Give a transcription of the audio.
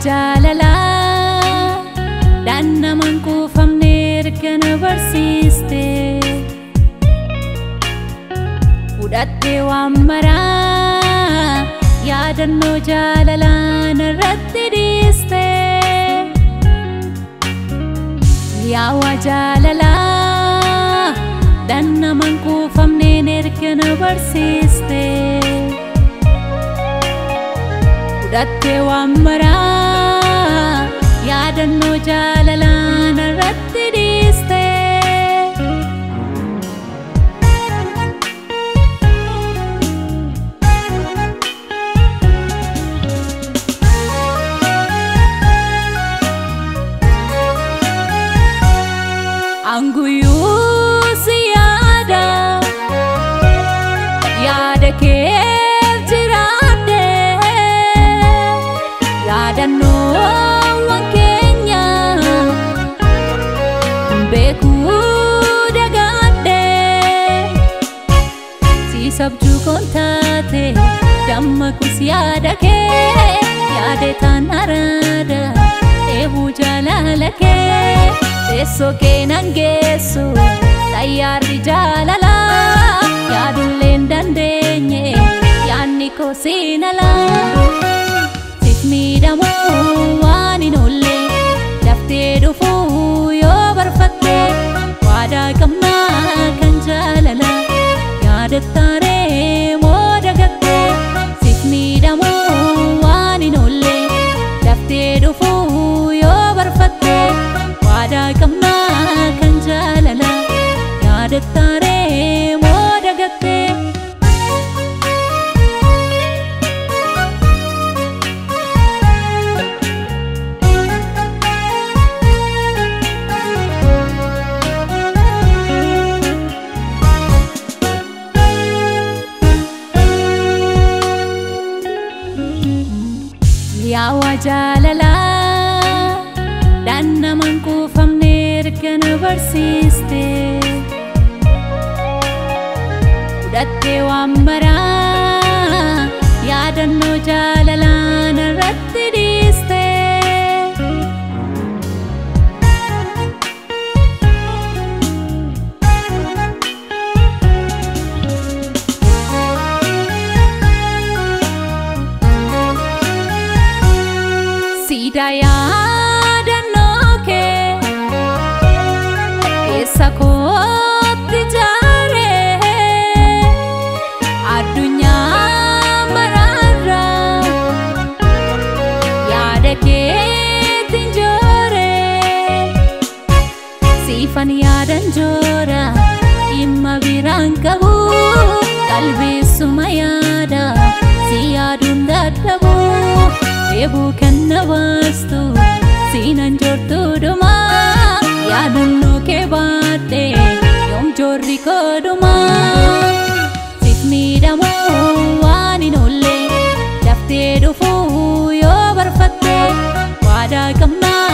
jaalala daannaman kuufamne erga na barsiiste fudhattee waan maraa yaadannoo jaalala narratti dhiiste yaawwa jaalala daannaman kuufamne erga na barsiiste fudhattee waan maraa yaadannoo jaalala narratti dhiiste anguyyuu si yaada keef jiraadhe yaadannoowwan keenya beekuu dagaadhe si sabjuu koon taate dammakus yaada kee yaade taan araada eebuu jaalala kee teessoo kee nan geessu xayyaarri jaalala yaadulleen dandeenye yaanni koo siinala siif miidhamuu waan hin oolle daftee dhufuu yoo barfatte waadaa qabnaa kan jaalala yaadattaaree moo dagatte siif miidhamuu waan hin oolle daftee dhufuu yoo barfatte waadaa qabnaa kan jaalala yaadattaaree moo dagatte yaawwa jaalala daannaman kuufamne erga na barsiiste fudhattee waan maraa yaadannoo jaalala narratti dhiiste siidaa yaadannoo kee keessa kootti jaaree addunyaa maraarra yaada keetiin jooree siifan yaadan joora dhimma biraan qabu qalbeessuma yaada si yaaduun dadhabu eebuu kan na baastu siinan joortuu dhumaa yaadannoo kee baadhe yoom joorri koo dhumaa siif miidhamuu waan hin oolle daftee dhufuu yoo barfatte waadaa qabnaa